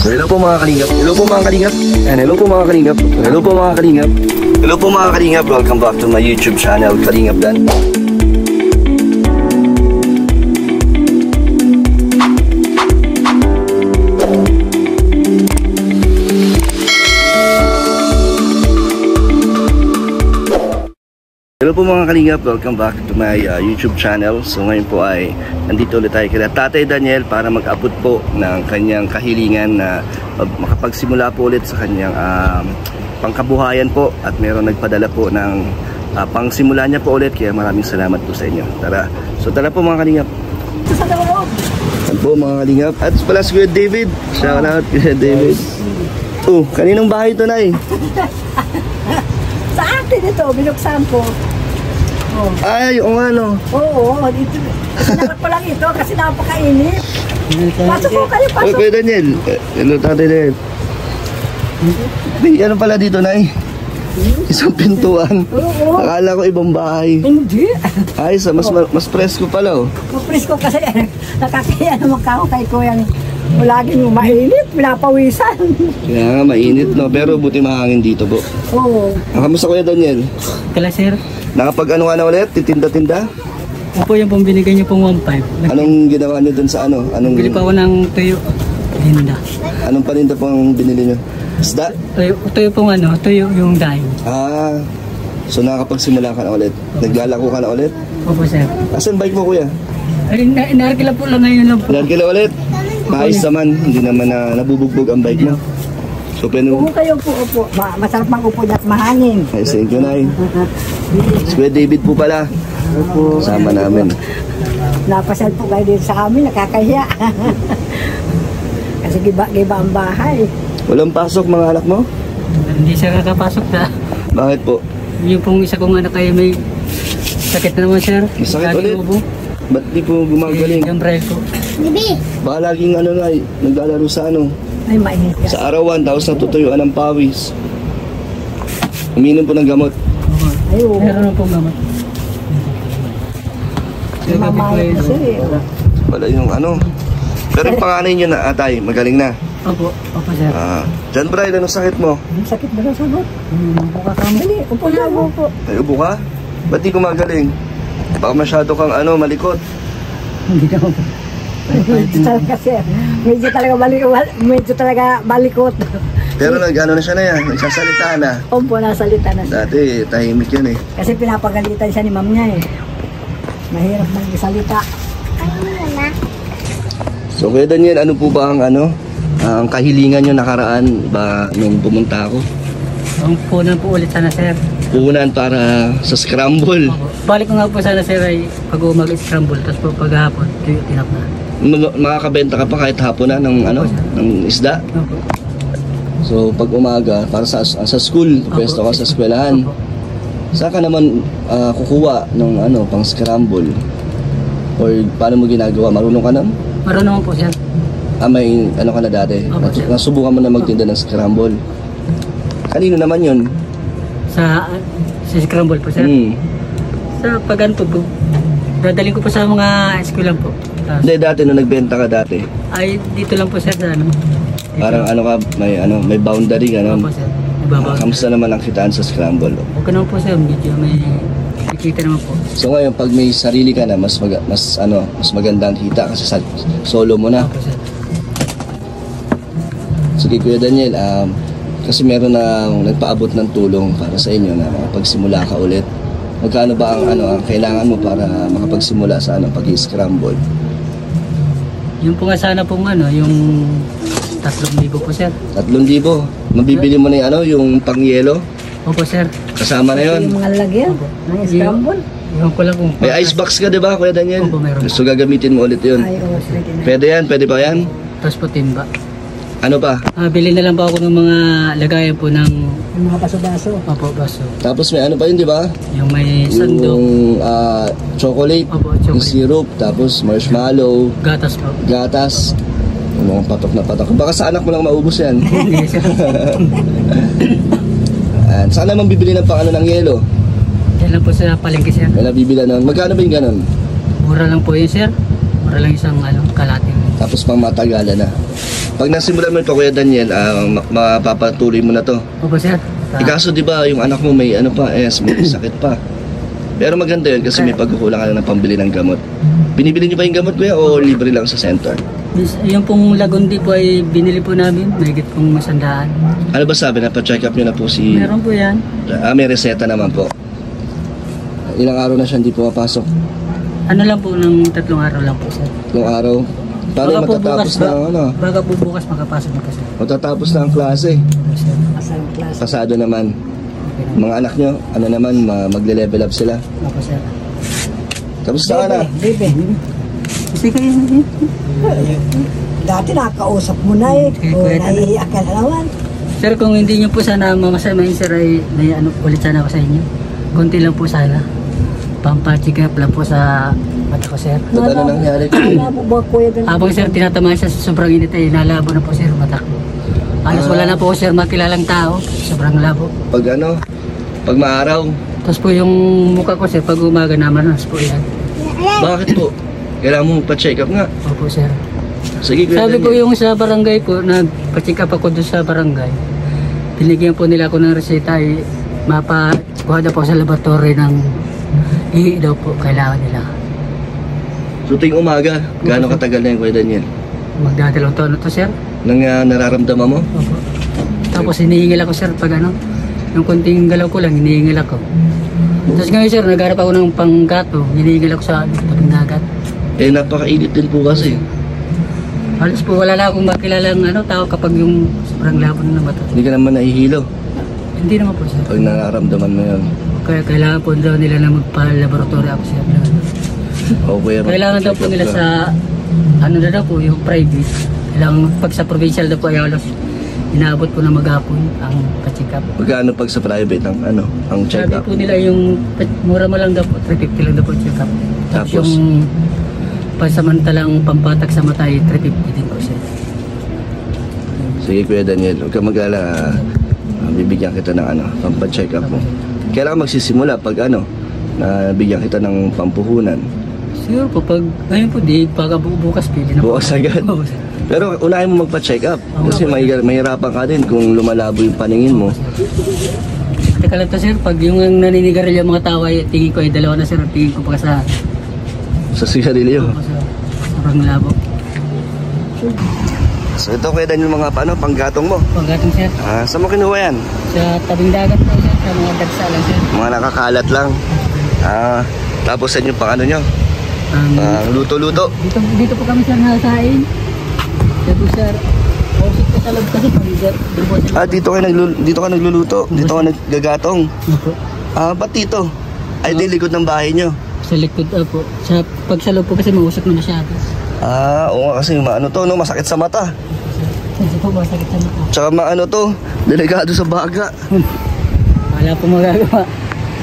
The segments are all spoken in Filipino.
So hello po mga kalingap. Hello po mga kalingap. And hello po mga kalingap. Hello po mga kalingap. Hello po mga kalingap. Welcome back to my YouTube channel, Kalingap Dan. Hello po mga kalingap, welcome back to my YouTube channel. So ngayon po ay nandito ulit tayo kay Tatay Daniel para mag-abot po ng kanyang kahilingan na makapagsimula po ulit sa kanyang pangkabuhayan po. At meron nagpadala po ng pangsimula niya po ulit, kaya maraming salamat po sa inyo. Tara, so tara po mga kalingap. Yan po mga kalingap. At pala si Kuya David, shout out Kuya David. Oh, kaninong bahay ito na eh? Sa atin ito, binuksan ko. Oh. Ay, o ano? Oo, dito. Sinakot ko lang ito kasi napakainit. Pasok po kayo, pasok. Kuya Daniel, hello Tatay Daniel. Ano pala dito na eh? Isang pintuan. Oo. Akala ko ibang bahay. Hindi. Ay, mas presko pala oh. Presko kasi nakakaya naman ka ako kay Kuya. Laging mainit, pinapawisan. Kaya nga, mainit no, pero buti mahangin dito po. Oo. Kamusta Kuya Daniel? Kala sir. Nakapag ano ka na ulit? Titinda-tinda? Opo, yung pong binigay niyo pong 1.5. Anong ginawa niyo dun sa ano? Bili pa ako ng tuyo. Linda. Anong paninda pong binili niyo? Isda? Tuyo pong ano, tuyo yung daing. Ah, so nakapagsimula ka na ulit? Naglalako ka na ulit? Opo sir. Asan bike mo Kuya? Ay, inarkila po lang ngayon lang po. Nagkila ulit? Maayos naman, hindi naman na nabubugbog ang bike mo. So, Upo kayo po, upo. Masarap mag-upo at mahangin. ay, thank you, Nay. Si Kuya David po pala. Sama namin. Napasal po kayo din sa amin, nakakahiya. Kasi giba ang bahay. Walang pasok mga anak mo? Hindi siya kakapasok na. Bakit po? Yung pong isa kong anak ay may sakit na naman sir. Masakit ulit? Ubo. Ba't di po gumagaling? Yung braille ko. Baka laging ano na, naglalaro sa ano, Ay, mainit ka. sa arawan, tapos natutuyuan ng pawis. Uminom po ng gamot. Opo. Ay, oo. Meron na pong gamot. Mamayat na siya eh. Wala yung ano. Pero yung panganay nyo na atay, magaling na. Opo, opo sir. John Brian, anong sakit mo? Ang sakit ba na sagot? Buka kami. Dali, upo na upo. Ay, ubo ka? Ba't di gumagaling? Baka masyado kang ano, malikot. Hindi ka opo. Medyo talaga sir. Medyo talaga balikot. Pero nag-ano na siya na yan, nagsasalita na. Opo, nasalita na siya. Dati, tahimik yan eh. Kasi pinapagalitan siya ni ma'am niya eh. Mahirap magsalita. So Kuya Daniel, ano po ba ang ano, ang kahilingan nyo nakaraan ba nung pumunta ako? Ang punan po ulit sana sir. Punan para sa scramble. Opo. Balik ko nga po sana sir ay pag mag-scramble tapos po paghapon tinap na. Makakabenta ka pa kahit hapon na ng ano, ng isda. Opo. So pag umaga para sa school, pwesto ka sa eskwelahan. Saan ka naman kukuha ng ano, pang scramble? Or paano mo ginagawa? Marunong ka naman? Marunong po sir. May ano ka na dati? Opo, sir. Nasubukan mo na magtinda ng scramble. Kanino naman yun? Sa scramble po sir. Sa paganto po. Dadaling ko po sa mga eskwelahan po. Tapos, Hindi, dati nung nagbenta ka dati. ay dito lang po sir sa ano. Dito. Parang ano ka, may boundary ka Opo no? sir. Ibabaw. Kamusta naman ang kitaan sa scramble? Okay naman po sir. Medyo may nakikita naman po. So ngayon, pag may sarili ka na, mas maganda ang kita kasi solo mo na. Opo sir. Sige Kuya Daniel, kasi meron na nagpaabot ng tulong para sa inyo na makapagsimula ka ulit. Magkano ba ang kailangan mo para makapagsimula sa pag-i-scramble? Yung po nga sana pong yung 3,000 po sir. 3,000. Mabibili mo na yung pang-yelo? Opo sir. Kasama na yon. Yung mga lalagyan ng scramble. Yung ko lang kung May icebox ka, di ba, Kuya Daniel? Opo, meron. Gusto gagamitin mo ulit yun. Ay, oo, sige na. Pwede yan? Pwede ba yan? tapos po timba. Ano pa? Bili na lang po ako ng mga lagayan po ng Yung mga baso-baso. opo, baso. Tapos may ano pa yun, di ba? Yung may sandok, Yung chocolate, Opo, yung chocolate. syrup, tapos marshmallow, gatas po. gatas. Yung mga patok na patok. Baka sa anak mo lang maubos yan. Hindi sir. Saan naman bibili ng pang ng yelo? Yan lang po sa palengke sir. May nabibila nun. Magkano ba yung ganon? Mura lang po yun sir. Mura lang isang kalating. Tapos pang matagalan na. Pag nasimulan mo ito, Kuya Daniel, mapapatuloy mo na to. Opo, sir. Ikaso, di ba, yung anak mo may ano pa, may sakit pa. Pero maganda yun kasi may pagkukulang ka na ng pambili ng gamot. Binibili niyo ba yung gamot, Kuya, o libre lang sa center? Yung pong Lagundi po ay binili po namin. Mahigit pong 100. Ano ba sabi? Napa-check up niyo na po si... Meron po yan. May reseta naman po. Ilang araw na siya hindi pumapasok? Ano lang po, ng 3 araw lang po, sir. 3 araw? Paano Baka po matatapos bukas na ano? Baka po bukas makapasok na po, sir. Matatapos na ang klase. Asal class. Pasado naman. Mga anak nyo, ano naman, magle-level up sila. Opo, sir. Tapos na na. Bebe. Kasi kayo, Dati nakakausap mo na eh. Okay, O kuya, nahihiyak ka na naman. sir, kung hindi nyo po sana mamasamahin, sir, ay may ano, ulit sana ako sa inyo. Kunti lang po sana. Pampachikap lang po sa mata ko, sir. Ba't ano nangyari? Wala mo ba kuya ganun? Habang sir, tinatamaan siya sa sobrang init ay nalabo na po, sir, mata ko. Halos wala na po, sir, makilalang tao. Sobrang labo. Pag ano, pag maaraw, Tapos po yung mukha ko, sir, pag umaga naman, po yan. bakit po? Kailangan mo pa-check up nga. Opo, sir. Sige, Kuya Sabi po Daniel. yung sa barangay po, nagpa-check up ako doon sa barangay. Binigyan po nila ako ng reseta ay mapakuha na po sa laboratory ng ihi daw po kailangan nila. So tuwing umaga, gaano katagal na yung Kuya Daniel? Magdadalawang taon na to, sir. Nang nararamdaman mo? Opo. Tapos hinihingil ako, sir, pag ano, yung konting galaw ko lang, hinihingil ako. Tapos ngayon, sir, nagharap ako ng panggato, hinihingil ako sa tabing dagat. Eh, napakainit din po kasi. Halos po wala na akong makilalang ano, tao kapag yung sobrang labo na ng mata. Hindi ka naman nahihilo Hindi naman po, sir. pag nararamdaman mo yun. Kaya kailangan po daw nila na magpa-laboratory ako, sir. O, Kuya, Kailangan daw po check up nila ka. sa ano na daw po yung private. Kailangan pag sa provincial daw po ay halos inaabot po na maghapon ang pa-check up. Magkano pag sa private ang ano, ang check Sabi up? po nila yung mura mo lang daw po, 350 lang daw po check up. Tapos Tapos? yung pasamantalang pampatak sa mata ay 350 din po siya. Sige, Kuya Daniel, huwag ka mag-alala. Bibigyan kita ng ano, pampa-check up mo. Kailangan magsisimula pag ano, na bigyan kita ng pampuhunan. Siguro po pag ngayon po di pagka bukas pili na po. Bukas agad. Oo, sir. Pero unahin mo magpa-check up. Kasi mahirapan ka din kung lumalabo yung paningin mo. Teka lang to, sir, pag yung naninigarilyo yung mga tao ay tingin ko ay dalawa na, sir, tingin ko pa sa Sa sigarilyo. sobrang labo. So ito, Kuya Daniel, mga panggatong mo. Pagkatong, sir, Saan mo kinuha yan? sa tabing dagat po, sir, sa mga dagsalan, sir. Mga nakakalat lang. Tapos sa inyo pang ano nyo? Luto-luto. Dito po kami, sir, nasain. Dito, sir, posit ko sa loob kasi pag-sir. Dito ka nagluluto. Dito ka naggagatong. Opo. Ba't dito? Ay, di likod ng bahay nyo. Sa likod po. Pag sa loob po kasi mausap na masyado. Oo nga, kasi maano to, no? Masakit sa mata. Kasi po masakit sa mata. Tsaka maano to, delikado sa baga. Wala po magagawa.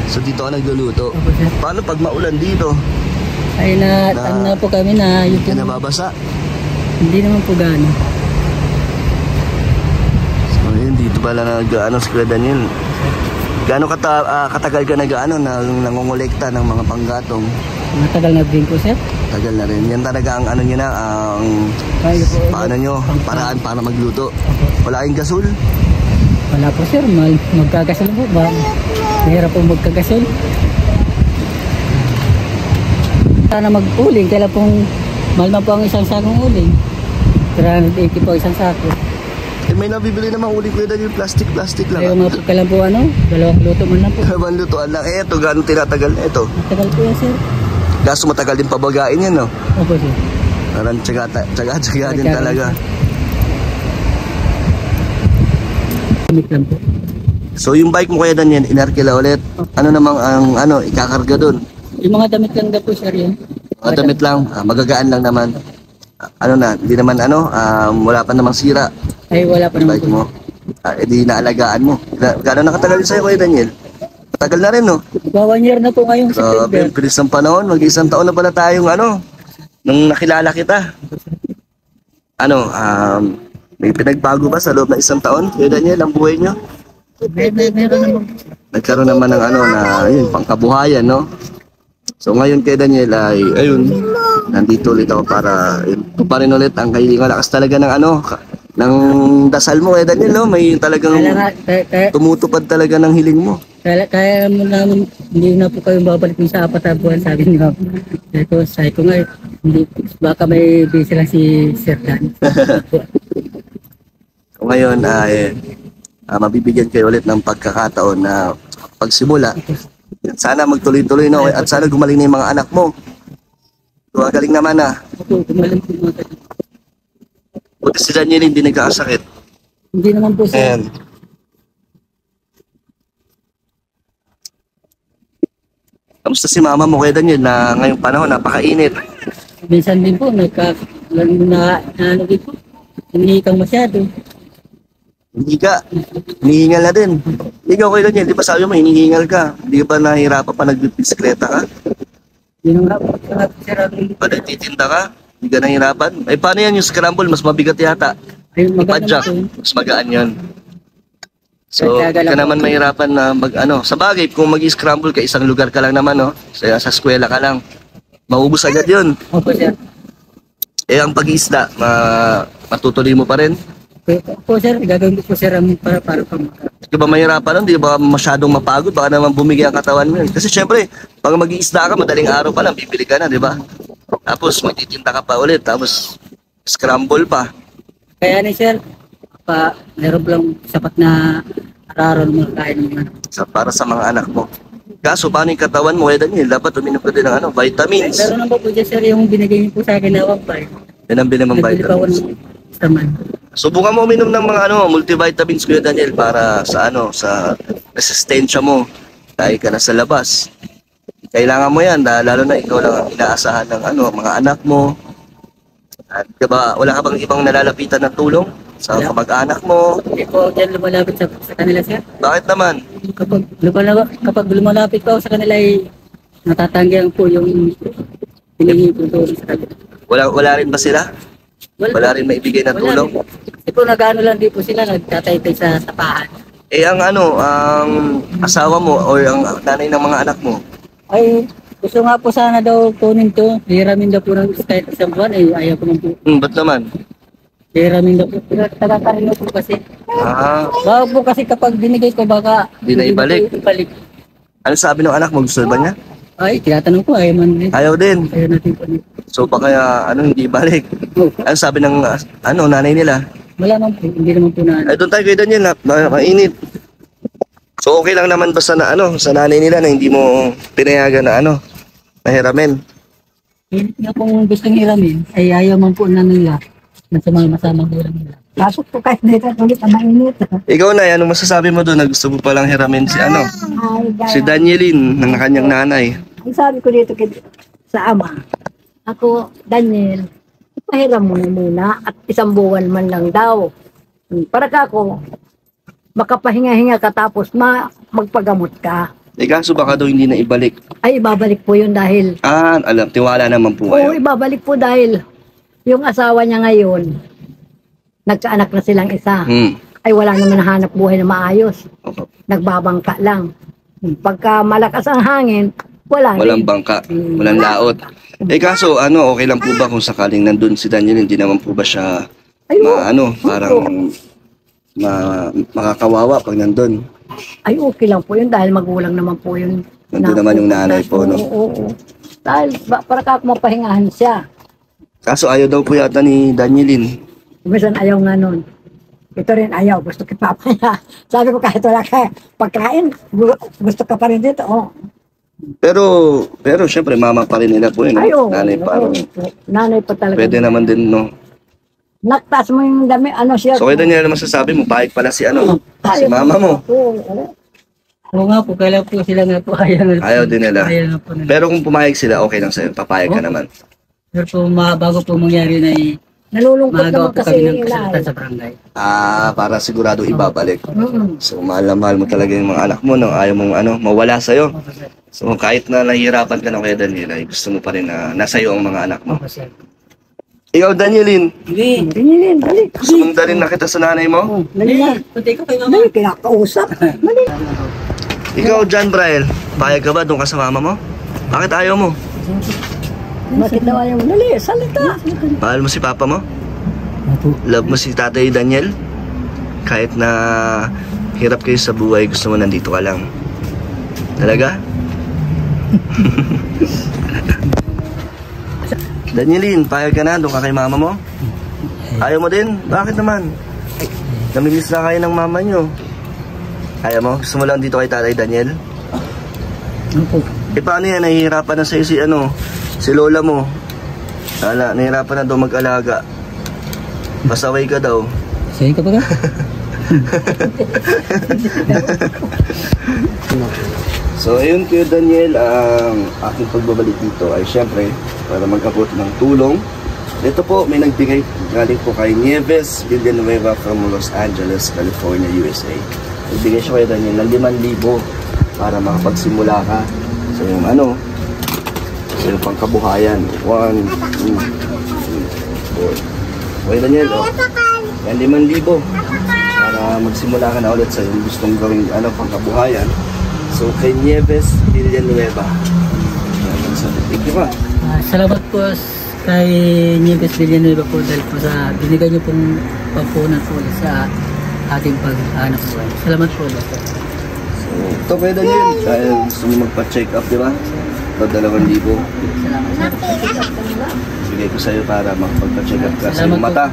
So dito ka nagluluto. Opo, sir. Paano pag maulan dito? Ay ano na po kami na Hindi YouTube. na nababasa. Hindi naman po gano'n. So yun, dito pala nag-ano si Kuya Daniel. Gaano katagal ka nangongolekta ng mga panggatong? Matagal na din po, sir. Tagal na rin. Yan talaga ang ano nyo na, ang Kaya po. paano nyo, paraan para magluto. Opo. Wala kayong gasol? Wala po, sir. Magkakasal po ba? Mahirap po magkakasal. Sana mag-uling. Kaya pong mahal na po ang isang sakong uling. 380 po isang sako. May nabibili namang uli, Kuya Daniel, plastic Kaya lang. mga kailan po dalawang luto man lang po. Habang lutuan lang. Ito, gano'ng tinatagal na ito. Matagal po yan, sir. Kaso matagal din pabagain yan, no? Opo, sir. Parang tsaga din talaga. Gamit lang po. So yung bike mo, Kuya Daniel, inarkila ulit. Ano namang ang ikakarga doon? Yung mga damit lang daw po, sir, yan. Mga damit lang, magagaan lang naman. Hindi naman wala pa namang sira. Ay, wala pa Yung naman bike po. mo. Edi naalagaan mo. Gano'n nakatagal sa'yo, Kuya Daniel? Matagal na rin, no? 1 year na po ngayong Grabe, September. bilis ng panahon. Mag-isang taon na pala tayong nung nakilala kita. May pinagbago ba sa loob ng isang taon, Kuya Daniel, ang buhay nyo? Meron naman. Nagkaroon naman ng pangkabuhayan, no? So ngayon, Kuya Daniel, ay, ayun, nandito ulit ako para tuparin ulit ang kahilingan. Lakas talaga ng ano, ng dasal mo Daniel, no? May talagang tumutupad talaga ng hiling mo. Kaya mo naman, hindi na po kayo babalik sa 4 na buwan, sabi niyo. Sabi ko nga, hindi, baka may busy lang si Sir Dan. Ngayon ay mabibigyan kayo ulit ng pagkakataon na pagsimula. Sana magtuloy-tuloy na at sana gumaling na yung mga anak mo. Galing naman na. Opo, gumaling po mga ganun. Buti si Daniel hindi nagkakasakit. Hindi naman po sir. And kamusta si mama mo kay Daniel na ngayong panahon napakainit? Minsan din po, ano din po, hinihikang masyado. Hindi ka. Hinihingal na din. Ikaw kay Daniel, di ba sabi mo hinihingal ka? Hindi ka ba nahihirapan pa nagbibisikleta ka? Yun ang sir. Pa nagtitinda ka? Hindi ka nahihirapan? Ay paano yan yung scramble? Mas mabigat yata. Ayun, maganda Ipadjak. po. Mas magaan yun. So, Kaya hindi ka naman mahirapan na sa bagay, kung mag-scramble ka, isang lugar ka lang naman, no? Sa eskwela ka lang. Maubos agad yun. Opo sir. Eh, ang pag-iisda, matutuloy mo pa rin. Opo sir, gagawin ko po sir para Di ba mahirapan nun? Di ba masyadong mapagod? Baka naman bumigay ang katawan mo yun. Kasi syempre, pag mag-iisda ka, madaling araw pa lang, bibili ka na, di ba? Tapos, magtitinda ka pa ulit. Tapos, scramble pa. Kaya ni sir, meron lang sapat na araw na makain ng ano. Para sa mga anak mo. Kaso, paano yung katawan mo, Daniel? Dapat uminom ka din ng vitamins. Meron naman po dyan sir, yung binigay niyo po sa akin na 1.5. Yan ang binamang Nagbili pa ako vitamins. ng saman. Subukan mo uminom ng mga multivitamins Kuya Daniel para sa resistensya mo dahil ka na sa labas. Kailangan mo yan lalo na ikaw lang ang inaasahan ng mga anak mo. At diba, wala ka bang ibang nalalapitan ng tulong sa kamag-anak mo? Hindi po dyan lumalapit sa kanila sir. Bakit naman? Kapag lumalapit po ako sa kanila ay natatanggihan po yung hinihingi po doon sa kanila. Wala rin ba sila? Wala rin maibigay na tulong? Kasi po nag-ano lang din po sila, nagtataytay sa tapahan. Eh ang ang asawa mo o ang nanay ng mga anak mo? Ay, gusto nga po sana daw kunin to. Hiramin daw po ng kahit isang buwan, ayaw ko man po. Ba't naman? Hiramin daw po. Taga-karino po kasi. Baka po kasi kapag binigay ko baka Di na ibalik. ibalik. Ano sabi ng anak mo? Gusto ba niya? Ay, tinatanong ko, ayaw man din. Ayaw din. Ayaw natin po. So pa kaya hindi balik? Ano sabi ng nanay nila? Wala man po, hindi naman po na. Ay doon tayo kay Daniel, mainit. So okay lang naman ba sa sa nanay nila na hindi mo pinayagan na hiramin? Hindi nga pong gustong hiramin, ay ayaw man po na nila na sa mga masamang ulam nila. Pasok po kahit dito ulit ang mainit. Ikaw na, anong masasabi mo doon na gusto mo palang hiramin si Ay, si Danieline ng kanyang nanay? ang sabi ko dito sa ama, ako, Daniel, ipahiram mo na muna at isang buwan man lang daw. Para ka ako, makapahinga-hinga ka tapos magpagamot ka. Kaso baka daw hindi na ibalik. Ay, ibabalik po yun dahil, Tiwala naman po oo, kayo. ibabalik po dahil yung asawa niya ngayon, nagkaanak na silang isa. Ay, wala naman nahanap buhay na maayos. Opo. Nagbabangka lang. Pagka malakas ang hangin, Walang bangka, walang laot. Kaso okay lang po ba kung sakaling nandun si Daniel, hindi naman po ba siya parang makakawawa pag nandun? Ay, okay lang po yun dahil magulang naman po yun. Nandun naman yung nanay po, no? Oo. Dahil para ka mapahingahan siya. Kaso ayaw daw po yata ni Danieline. Minsan ayaw nga nun. Ito rin ayaw, gusto kita pa niya. Sabi ko kahit wala ka pagkain, gusto ka pa rin dito. Oh. Pero syempre mama pa rin nila po yun. Ay, oo. Nanay pa rin. Nanay pa talaga. Pwede naman din, no? Naktas mo yung dami, siya. So kaya Daniel, masasabi mo, pahig pala si si mama mo. Oo. Oo nga po, kaya po sila nga po ayaw. Ayaw din nila. Ayaw nga po nila. Pero kung pumayag sila, okay lang sa'yo. Papayag ka naman. Pero po, bago po mangyari na Nalulungkot magawa naman po kasi kami ng yung kasulatan sa barangay. Para sigurado ibabalik. Mm-mm. So mahal na mahal mo talaga yung mga anak mo, no? Ayaw mong mawala sa'yo. Opo, sir. So kahit na nahihirapan ka na kay Daniel, ay gusto mo pa rin na nasa iyo ang mga anak mo. Opo, sir. Ikaw, Danieline, Hindi. Tingin, dali. gusto mong dalhin na kita sa nanay mo? Dali na. Pati ko kay mama. Dali, kinakausap. Dali. Ikaw, John Braille, payag ka ba doon ka sa mama mo? Bakit ayaw mo? Bakit daw ayaw mo? Dali, salita. Mahal mo si papa mo? Opo. Love mo si Tatay Daniel? Kahit na hirap kayo sa buhay, gusto mo nandito ka lang. Talaga? Danielin, payag ka na, doon ka kay mama mo? Ayaw mo din? Bakit naman? Namimiss na kayo ng mama nyo. Ayaw mo? Gusto mo lang dito kay Tatay Daniel? Opo. Paano yan? Nahihirapan na sa'yo si lola mo. Nahihirapan na daw mag-alaga. Pasaway ka daw. Sige ka ba ka? So ayun Kuya Daniel, ang aking pagbabalik dito ay syempre para mag-abot ng tulong. Ito po, may nagbigay galing po kay Nieves Villanueva from Los Angeles, California, USA. Nagbigay siya kay Daniel ng 5,000 para makapagsimula ka sa yung sa yung pangkabuhayan. 1, 2, 3, 4. Okay Daniel, yan 5,000 para magsimula ka na ulit sa yung gustong gawing pangkabuhayan. So kay Nieves Villanueva. Thank you pa. Salamat po kay Nieves Villanueva po dahil po sa binigay niyo pong pampunan po sa ating pag-anak po. Salamat po. So ito kay Daniel, dahil gusto mo magpa-check up, di ba? Ito 2,000. Salamat. Bigay ko sa'yo para makapagpa-check up ka sa Salamat iyong mata.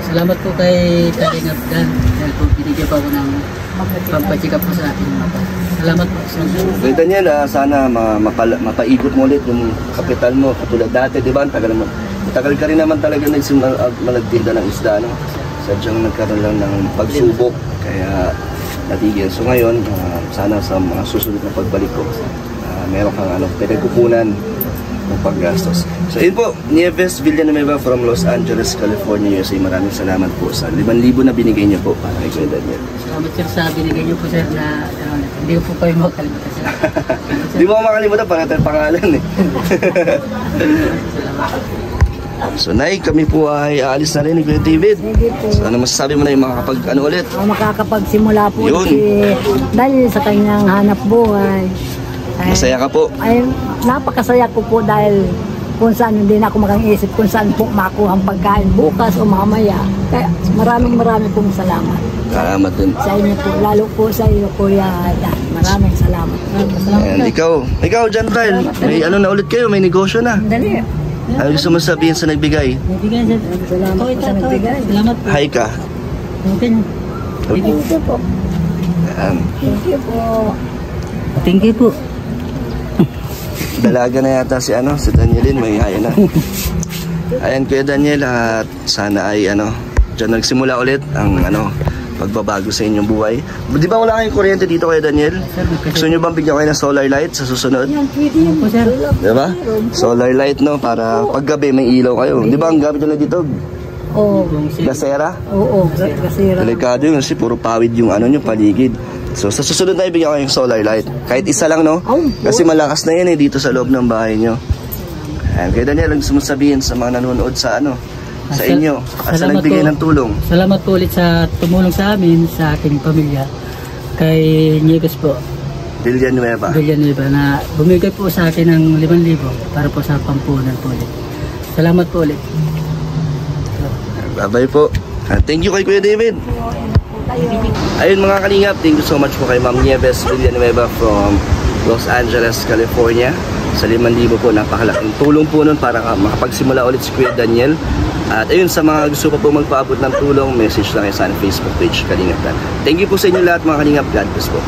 Salamat po kay Kaling Abdan dahil po binigyan po ako ng pampacheck up po sa ating mata. Salamat po. Kay Daniel, sana mapaikot mo ulit yung kapital mo katulad dati, di ba? Tagal ka rin naman talaga malagtinda ng isda, no? Sadyang nagkaroon lang ng pagsubok, kaya natigil. So ngayon, sana sa mga susunod na pagbalik ko, meron kang pinagkukunan ng paggastos. So yun po, Nieves Villanueva from Los Angeles, California, USA. Maraming salamat po sa 5,000 na binigay niyo po para kay Kuya Daniel. Salamat sir sa binigay niyo po sir na hindi ko po kayo makalimutan sir. Hindi mo makalimutan, pangalan pangalan eh. So Nay, kami po ay aalis na rin ni Kuya David. So ano masasabi mo na yung makakapag ulit? Makakapagsimula po Yun. si Daniel sa kanyang hanap buhay. Masaya ka po. Ay, napakasaya ko po dahil kung saan hindi na ako makang-isip kung saan po makuha ang pagkain bukas o mamaya. Kaya maraming pong salamat. Salamat din. Sa inyo po, lalo po sa iyo, Kuya Dan. Maraming salamat. And ikaw John Kyle, may na ulit kayo, may negosyo na. Dali. Ano gusto mo sabihin sa nagbigay? Nagbigay sir. Salamat po sa nagbigay. Salamat po. Hi ka. Okay. Thank you po. Ayan. Thank you po. Thank you po. Dalaga na yata si Danielin, may haya na. Ayan Kuya Daniel, at sana ay dyan nagsimula ulit ang pagbabago sa inyong buhay. Di ba wala kayong kuryente dito Kuya Daniel? Gusto nyo bang bigyan kayo ng solar light sa susunod? Opo sir. Di ba? Solar light para paggabi may ilaw kayo. Di ba ang gamit nyo dito? Oo. Gasera? Oo. Gasira. Delikado yun kasi puro pawid yung paligid. So sa susunod na ibigyan ko yung solar light. Kahit isa lang, no? Kasi malakas na yan dito sa loob ng bahay nyo. Ayan, kaya Daniel, ang gusto mo sabihin sa mga nanonood sa sa inyo, at sa nagbigay ng tulong. Salamat po ulit sa tumulong sa amin, sa ating pamilya. Kay Nieves po, Villanueva na bumigay po sa akin ng 5,000 para po sa pampunan po ulit. Salamat po ulit. Bye-bye po. Thank you kay Kuya David. Ayun mga kalingap, thank you so much po kay Ma'am Nieves Villanueva from Los Angeles, California. Sa 5,000 po, napakalaking tulong po nun para makapagsimula ulit si Kuya Daniel. At ayun, sa mga gusto pa po magpaabot ng tulong, message lang sa Facebook page Kalingap Dan. Thank you po sa inyo lahat mga kalingap. God bless po.